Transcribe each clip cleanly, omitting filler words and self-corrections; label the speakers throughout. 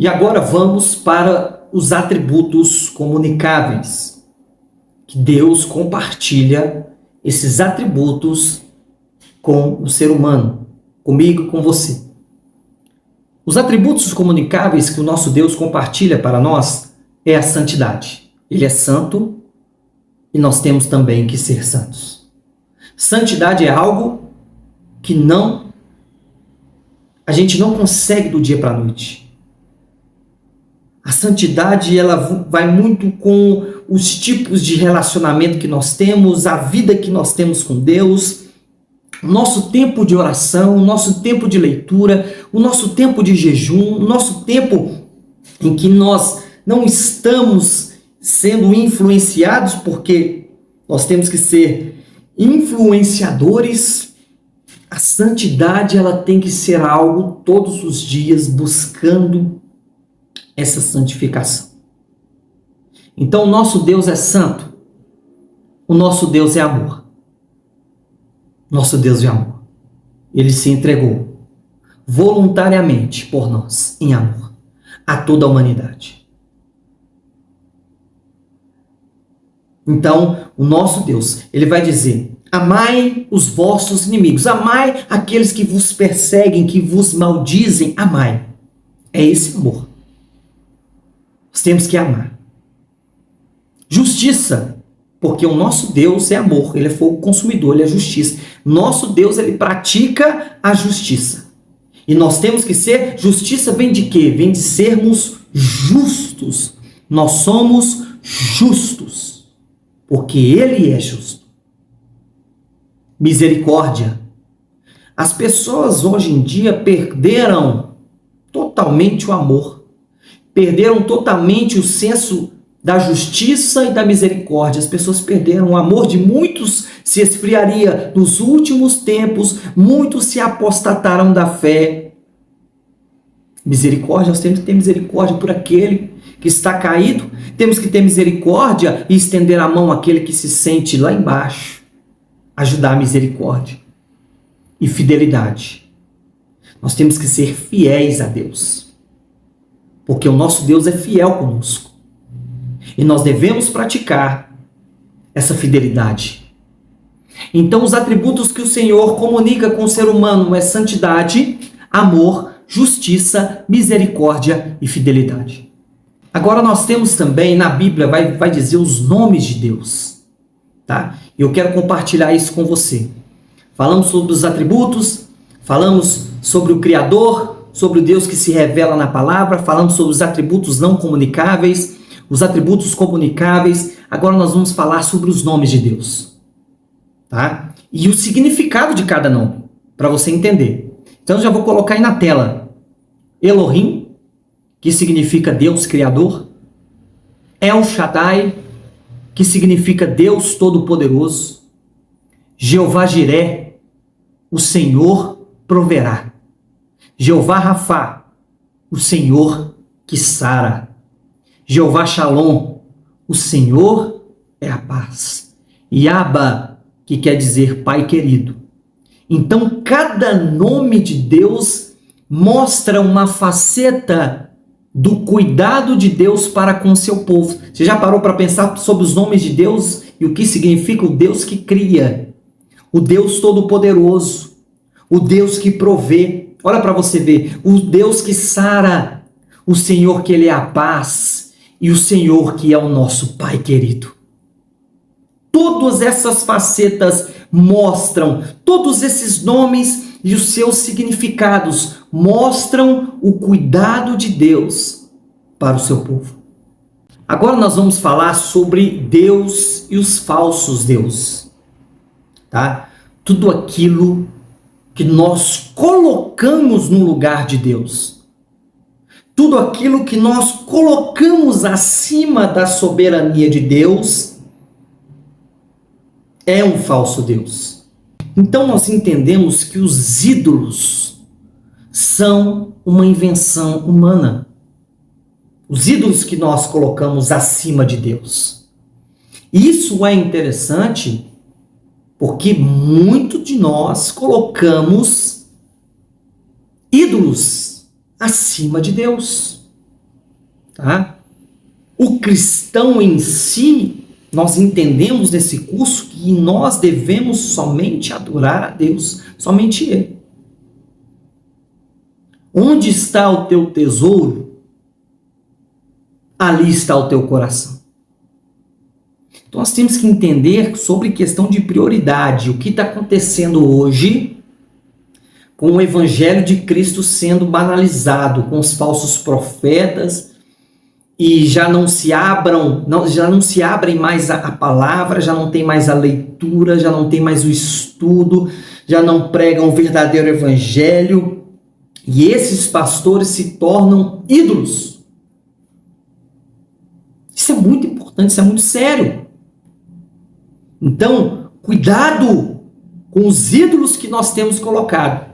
Speaker 1: E agora vamos para os atributos comunicáveis, que Deus compartilha esses atributos com o ser humano, comigo e com você. Os atributos comunicáveis que o nosso Deus compartilha para nós é a santidade. Ele é santo e nós temos também que ser santos. Santidade é algo que a gente não consegue do dia para a noite. A santidade, ela vai muito com os tipos de relacionamento que nós temos, a vida que nós temos com Deus, o nosso tempo de oração, o nosso tempo de leitura, o nosso tempo de jejum, o nosso tempo em que nós não estamos sendo influenciados, porque nós temos que ser influenciadores. A santidade, ela tem que ser algo todos os dias buscando essa santificação. Então, o nosso Deus é santo. O nosso Deus é amor. Nosso Deus é amor. Ele se entregou voluntariamente por nós, em amor, a toda a humanidade. Então, o nosso Deus, ele vai dizer: amai os vossos inimigos, amai aqueles que vos perseguem, que vos maldizem, amai. É esse amor. Nós temos que amar. Justiça, porque o nosso Deus é amor, ele é fogo consumidor, ele é justiça. Nosso Deus, ele pratica a justiça. E nós temos que ser, justiça vem de quê? Vem de sermos justos. Nós somos justos, porque ele é justo. Misericórdia. As pessoas hoje em dia perderam totalmente o amor. Perderam totalmente o senso da justiça e da misericórdia. As pessoas perderam o amor de muitos, se esfriaria nos últimos tempos, muitos se apostataram da fé. Misericórdia, nós temos que ter misericórdia por aquele que está caído, temos que ter misericórdia e estender a mão àquele que se sente lá embaixo, ajudar a misericórdia e fidelidade. Nós temos que ser fiéis a Deus, porque o nosso Deus é fiel conosco. E nós devemos praticar essa fidelidade. Então, os atributos que o Senhor comunica com o ser humano é santidade, amor, justiça, misericórdia e fidelidade. Agora nós temos também, na Bíblia, vai dizer os nomes de Deus. Tá? Eu quero compartilhar isso com você. Falamos sobre os atributos, falamos sobre o Criador, sobre o Deus que se revela na palavra, falamos sobre os atributos não comunicáveis, os atributos comunicáveis. Agora nós vamos falar sobre os nomes de Deus, tá? E o significado de cada nome, para você entender. Então eu já vou colocar aí na tela. Elohim, que significa Deus Criador. El Shaddai, que significa Deus Todo-Poderoso. Jeová Jiré, o Senhor proverá. Jeová Rafá, o Senhor que sara. Jeová Shalom, o Senhor é a paz. E Abba, que quer dizer Pai querido. Então, cada nome de Deus mostra uma faceta do cuidado de Deus para com o seu povo. Você já parou para pensar sobre os nomes de Deus e o que significa o Deus que cria, o Deus Todo-Poderoso, o Deus que provê? Olha para você ver, o Deus que sara, o Senhor que ele é a paz e o Senhor que é o nosso Pai querido. Todas essas facetas mostram, todos esses nomes e os seus significados mostram o cuidado de Deus para o seu povo. Agora nós vamos falar sobre Deus e os falsos deuses, tá? Tudo aquilo que nós colocamos no lugar de Deus. Tudo aquilo que nós colocamos acima da soberania de Deus é um falso Deus. Então nós entendemos que os ídolos são uma invenção humana. Os ídolos que nós colocamos acima de Deus. Isso é interessante porque muito de nós colocamos ídolos acima de Deus. tá? O cristão em si, nós entendemos nesse curso que nós devemos somente adorar a Deus, somente Ele. Onde está o teu tesouro, ali está o teu coração. Então nós temos que entender sobre questão de prioridade, o que está acontecendo hoje com o Evangelho de Cristo sendo banalizado, com os falsos profetas, e já não se abrem mais a palavra, já não tem mais a leitura, já não tem mais o estudo, já não pregam o verdadeiro Evangelho, e esses pastores se tornam ídolos. Isso é muito importante, isso é muito sério. Então, cuidado com os ídolos que nós temos colocado.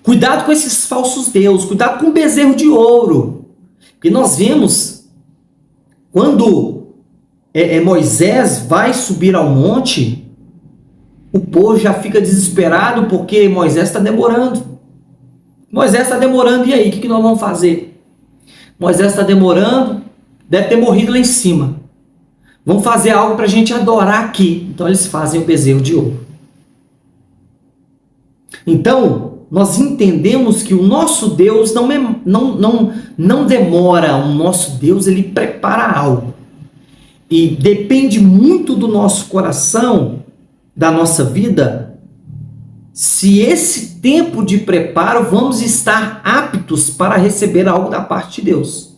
Speaker 1: Cuidado com esses falsos deuses, cuidado com o bezerro de ouro. Porque nós vemos, quando Moisés vai subir ao monte, o povo já fica desesperado porque Moisés está demorando. Moisés está demorando, e aí, o que nós vamos fazer? Moisés está demorando, deve ter morrido lá em cima. Vamos fazer algo para a gente adorar aqui. Então eles fazem o bezerro de ouro. Então, nós entendemos que o nosso Deus não demora. O nosso Deus, ele prepara algo. E depende muito do nosso coração, da nossa vida, se esse tempo de preparo vamos estar aptos para receber algo da parte de Deus.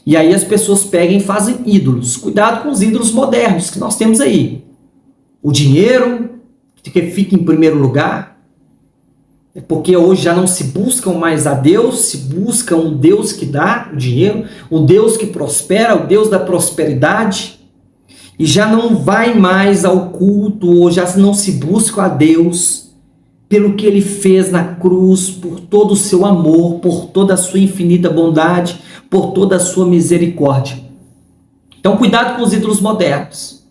Speaker 1: E aí as pessoas pegam e fazem ídolos. Cuidado com os ídolos modernos que nós temos aí. O dinheiro, que fica em primeiro lugar. É porque hoje já não se buscam mais a Deus, se busca um Deus que dá o dinheiro, o Deus que prospera, o Deus da prosperidade. E já não vai mais ao culto, ou já não se busca a Deus pelo que Ele fez na cruz, por todo o seu amor, por toda a sua infinita bondade, por toda a sua misericórdia. Então, cuidado com os ídolos modernos.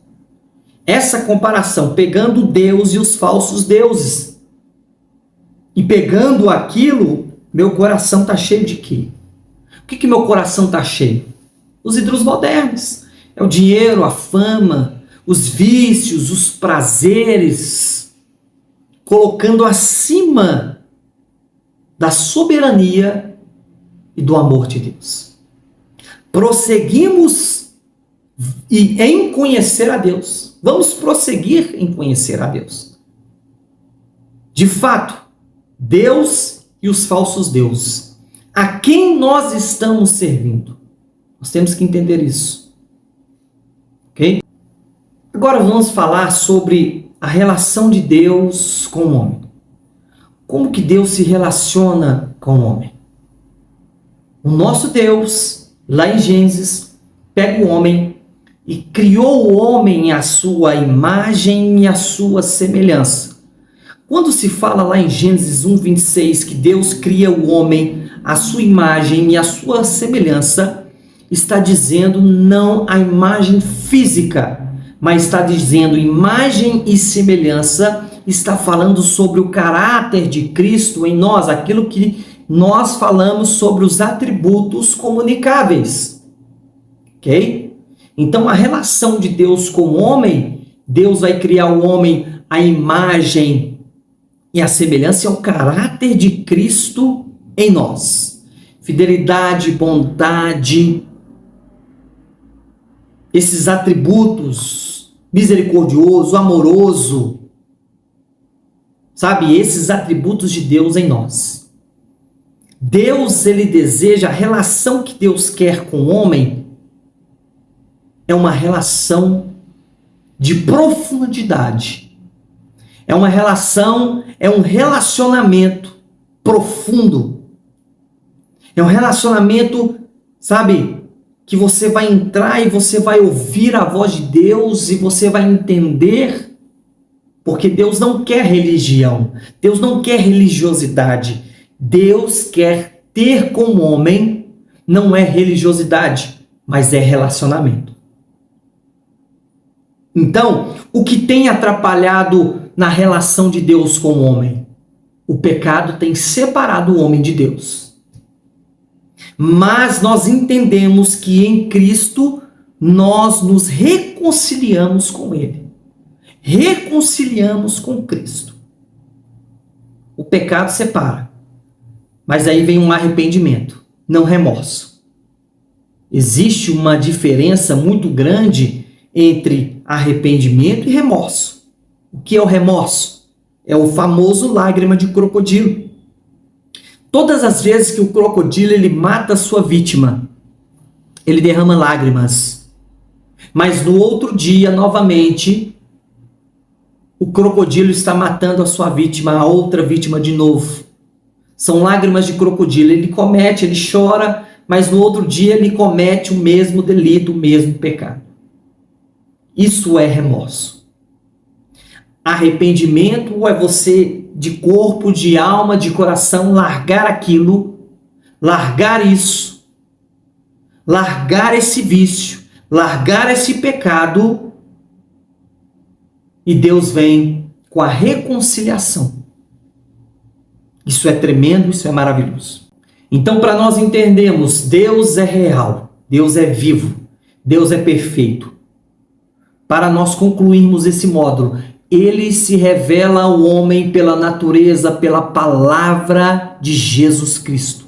Speaker 1: Essa comparação, pegando Deus e os falsos deuses. E pegando aquilo, meu coração está cheio de quê? O que meu coração está cheio? Os ídolos modernos. É o dinheiro, a fama, os vícios, os prazeres, colocando acima da soberania e do amor de Deus. Prosseguimos em conhecer a Deus. Vamos prosseguir em conhecer a Deus. De fato, Deus e os falsos deuses. A quem nós estamos servindo? Nós temos que entender isso. Ok? Agora vamos falar sobre a relação de Deus com o homem. Como que Deus se relaciona com o homem? O nosso Deus, lá em Gênesis, pega o homem e criou o homem à sua imagem e à sua semelhança. Quando se fala lá em Gênesis 1:26 que Deus cria o homem à sua imagem e à sua semelhança, está dizendo não a imagem física, mas está dizendo imagem e semelhança, está falando sobre o caráter de Cristo em nós, aquilo que nós falamos sobre os atributos comunicáveis. Ok? Então, a relação de Deus com o homem, Deus vai criar o homem à imagem e à semelhança, é o caráter de Cristo em nós. Fidelidade, bondade, esses atributos, misericordioso, amoroso, sabe? Esses atributos de Deus em nós. Deus, ele deseja, a relação que Deus quer com o homem é uma relação de profundidade. É uma relação, é um relacionamento profundo. É um relacionamento, sabe, que você vai entrar e você vai ouvir a voz de Deus e você vai entender, porque Deus não quer religião, Deus não quer religiosidade. Deus quer ter com o homem, não é religiosidade, mas é relacionamento. Então, o que tem atrapalhado na relação de Deus com o homem? O pecado tem separado o homem de Deus. Mas nós entendemos que em Cristo nós nos reconciliamos com Ele. Reconciliamos com Cristo. O pecado separa, mas aí vem um arrependimento, não remorso. Existe uma diferença muito grande entre arrependimento e remorso. O que é o remorso? É o famoso lágrima de crocodilo. Todas as vezes que o crocodilo ele mata a sua vítima, ele derrama lágrimas. Mas no outro dia, novamente, o crocodilo está matando a sua vítima, a outra vítima de novo. São lágrimas de crocodilo. Ele chora, mas no outro dia ele comete o mesmo delito, o mesmo pecado. Isso é remorso. Arrependimento é você, de corpo, de alma, de coração, largar aquilo, largar isso, largar esse vício, largar esse pecado, e Deus vem com a reconciliação. Isso é tremendo, isso é maravilhoso. Então, para nós entendermos, Deus é real, Deus é vivo, Deus é perfeito. Para nós concluirmos esse módulo, Ele se revela ao homem pela natureza, pela palavra de Jesus Cristo.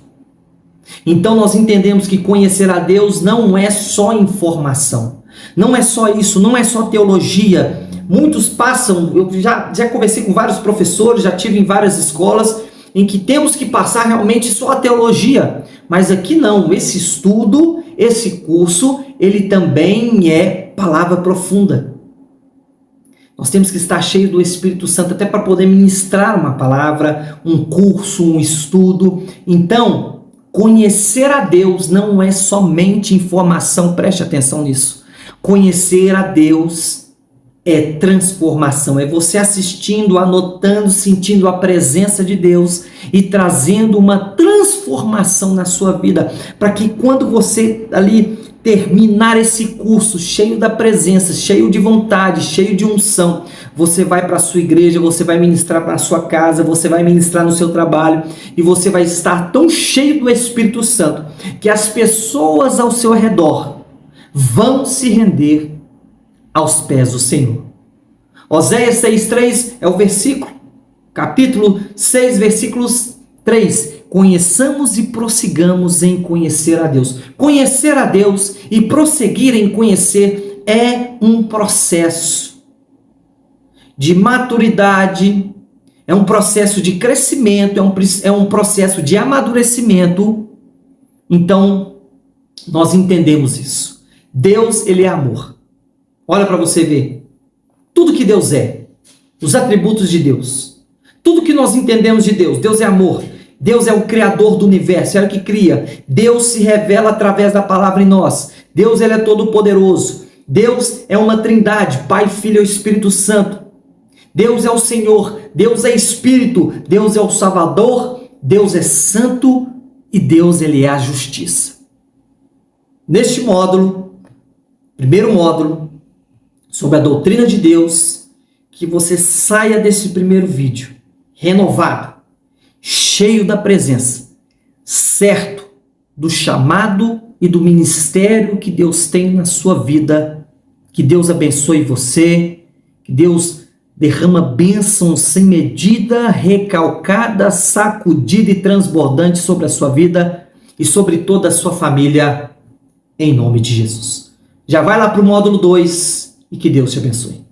Speaker 1: Então nós entendemos que conhecer a Deus não é só informação, não é só isso, não é só teologia. Muitos passam, eu já conversei com vários professores, já tive em várias escolas, em que temos que passar realmente só a teologia. Mas aqui não, esse estudo, esse curso, ele também é palavra profunda. Nós temos que estar cheios do Espírito Santo até para poder ministrar uma palavra, um curso, um estudo. Então, conhecer a Deus não é somente informação, preste atenção nisso. Conhecer a Deus é transformação, é você assistindo, anotando, sentindo a presença de Deus e trazendo uma transformação na sua vida, para que quando você ali terminar esse curso cheio da presença, cheio de vontade, cheio de unção, você vai para a sua igreja, você vai ministrar para a sua casa, você vai ministrar no seu trabalho e você vai estar tão cheio do Espírito Santo que as pessoas ao seu redor vão se render aos pés do Senhor. Oséias 6,3 é o versículo, capítulo 6, versículos 3. Conheçamos e prossigamos em conhecer a Deus. Conhecer a Deus e prosseguir em conhecer é um processo de maturidade, é um processo de crescimento, é um processo de amadurecimento. Então, nós entendemos isso. Deus, ele é amor. Olha para você ver. Tudo que Deus é, os atributos de Deus, tudo que nós entendemos de Deus. Deus é amor. Deus é o Criador do universo, é o que cria. Deus se revela através da palavra em nós. Deus, ele é todo poderoso. Deus é uma trindade, Pai, Filho e Espírito Santo. Deus é o Senhor, Deus é Espírito, Deus é o Salvador, Deus é Santo e Deus, ele é a justiça. Neste módulo, primeiro módulo, sobre a doutrina de Deus, que você saia desse primeiro vídeo renovado, cheio da presença, certo do chamado e do ministério que Deus tem na sua vida. Que Deus abençoe você, que Deus derrama bênçãos sem medida, recalcada, sacudida e transbordante sobre a sua vida e sobre toda a sua família, em nome de Jesus. Já vai lá para o módulo 2 e que Deus te abençoe.